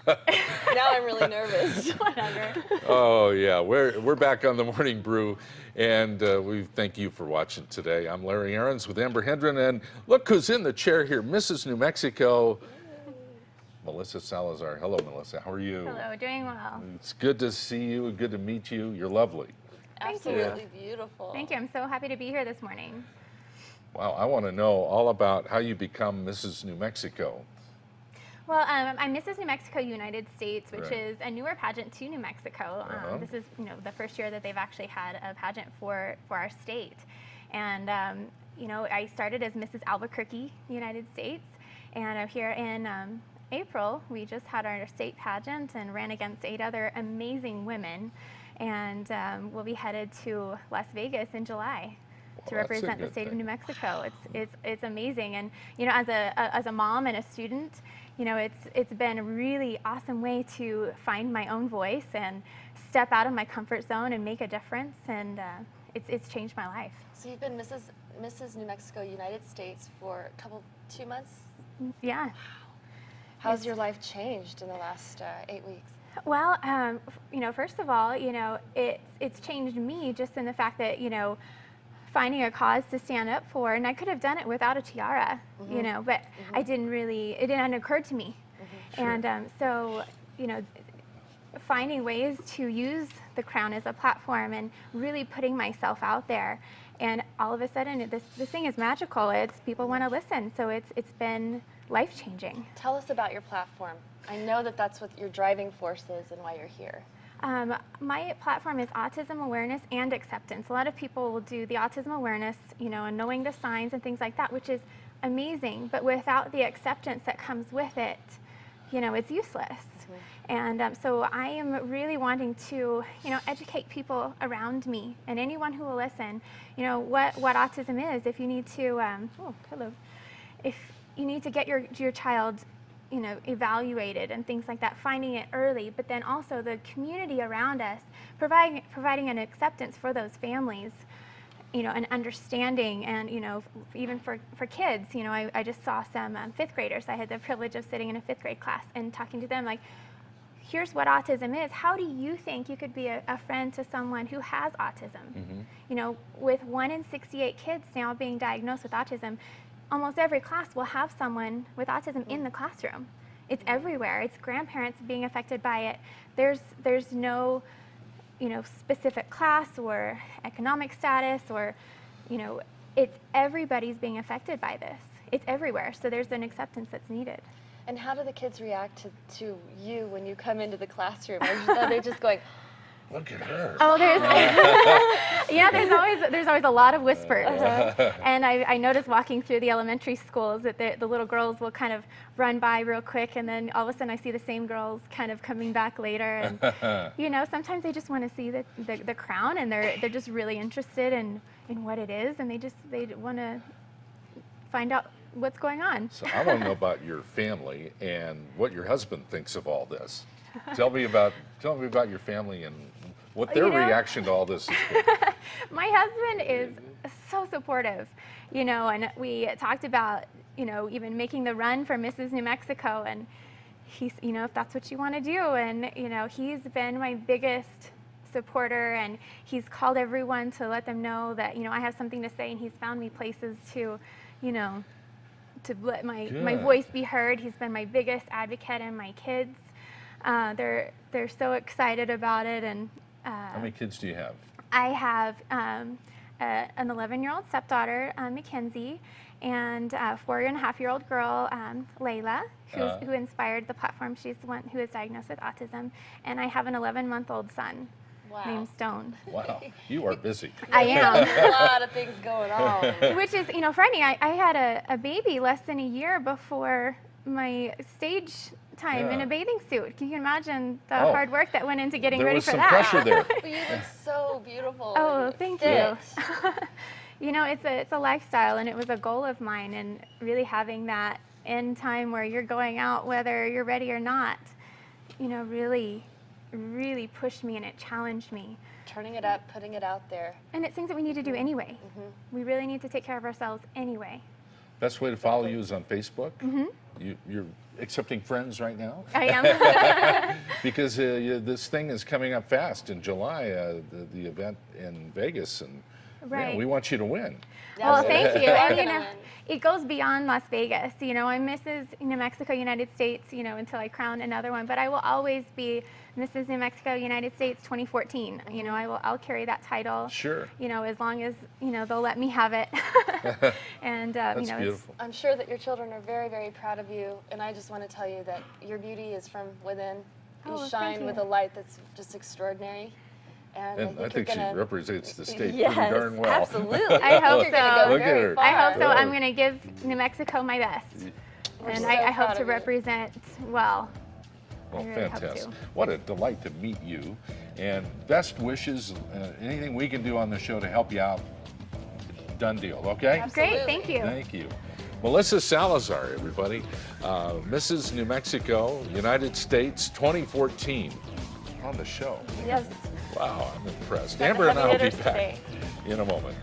Now I'm really nervous. Whatever. Oh yeah, we're back on the Morning Brew, and we thank you for watching today. I'm Larry Aarons with Amber Hendren, and look who's in the chair here, Mrs. New Mexico, Melissa Salazar. Hello, Melissa. How are you? Hello, doing well. It's good to see you. Good to meet you. You're lovely. Absolutely beautiful. Thank you. I'm so happy to be here this morning. Wow, I want to know all about how you become Mrs. New Mexico. Well, I'm Mrs. New Mexico United States, which Right. is a newer pageant to New Mexico. This is, the first year that they've actually had a pageant for our state. And, I started as Mrs. Albuquerque, United States. And here in April, we just had our state pageant and ran against 8 other amazing women. And we'll be headed to Las Vegas in July to Well, that's a represent the good state of thing. New Mexico. It's amazing. And, as a mom and a student, it's been a really awesome way to find my own voice and step out of my comfort zone and make a difference. And it's changed my life. So you've been Mrs. New Mexico United States for 2 months. Yeah. How's your life changed in the last 8 weeks? Well, first of all, it's changed me just in the fact that, finding a cause to stand up for, and I could have done it without a tiara, but it didn't occur to me. Sure. And so, finding ways to use the crown as a platform and really putting myself out there. And all of a sudden, this thing is magical. People want to listen, so it's been life-changing. Tell us about your platform. I know that that's what your driving force is and why you're here. My platform is autism awareness and acceptance. A lot of people will do the autism awareness, and knowing the signs and things like that, which is amazing. But without the acceptance that comes with it, it's useless. And so I am really wanting to, educate people around me and anyone who will listen, what autism is. If you need to, if you need to get your child evaluated and things like that, finding it early, but then also the community around us, providing an acceptance for those families, an understanding, and, even for kids, I just saw some 5th graders. I had the privilege of sitting in a 5th grade class and talking to them like, here's what autism is. How do you think you could be a friend to someone who has autism? With 1 in 68 kids now being diagnosed with autism, almost every class will have someone with autism in the classroom. It's everywhere. It's grandparents being affected by it. There's no, specific class or economic status or, it's everybody's being affected by this. It's everywhere. So there's an acceptance that's needed. And how do the kids react to you when you come into the classroom? Are they just going, Look at her. Oh, there's always a lot of whispers. And I noticed walking through the elementary schools that the little girls will kind of run by real quick, and then all of a sudden I see the same girls kind of coming back later. And sometimes they just want to see the crown, and they're just really interested in what it is, and they want to find out what's going on. So I want to know about your family and what your husband thinks of all this. Tell me about your family and what their reaction to all this has been. My husband is so supportive, and we talked about, even making the run for Mrs. New Mexico, and he's, if that's what you want to do, and, he's been my biggest supporter, and he's called everyone to let them know that, I have something to say, and he's found me places to, to let my voice be heard. He's been my biggest advocate, and my kids. They're so excited about it. And how many kids do you have? I have an 11-year-old stepdaughter, Mackenzie, and a 4.5-year-old girl, Layla, who inspired the platform. She's the one who is diagnosed with autism, and I have an 11-month-old son. Wow. Named Stone. Wow, you are busy. I am. A lot of things going on. Which is, Friday, I had a baby less than a year before my stage time in a bathing suit. Can you imagine the hard work that went into getting ready for that? There was some pressure there. But you look so beautiful. Oh, thank you. It's a lifestyle, and it was a goal of mine, and really having that end time where you're going out whether you're ready or not, really pushed me, and it challenged me. Turning it up, putting it out there. And it's things that we need to do anyway. We really need to take care of ourselves anyway. Best way to follow you is on Facebook. You're accepting friends right now? I am. Because this thing is coming up fast in July, the event in Vegas, and man, we want you to win. Well, thank you. And you know, Win. it goes beyond Las Vegas. You know, I'm Mrs. New Mexico, United States, you know, until I crown another one. But I will always be Mrs. New Mexico, United States 2014. You know, I'll carry that title. Sure. You know, as long as, you know, they'll let me have it. And, That's you know, beautiful. I'm sure that your children are very, very proud of you, and I just want to tell you that your beauty is from within. You Oh, thank shine with you. a light that's just extraordinary. And I think you're she gonna, represents the state yes, pretty darn well. Absolutely. I hope You're gonna so. go Look at very her. far. I hope so. Yeah. I'm going to give New Mexico my best. We're And so I hope proud to of you. represent well. Well, I really hope fantastic. to. What a delight to meet you. And best wishes, anything we can do on the show to help you out, done deal, okay? Absolutely. Great, thank you. Thank you. Melissa Salazar, everybody. Mrs. New Mexico, United States 2014 on the show. Yes. Wow, I'm impressed. Got the Amber and I heavy will be hitters back today. in a moment.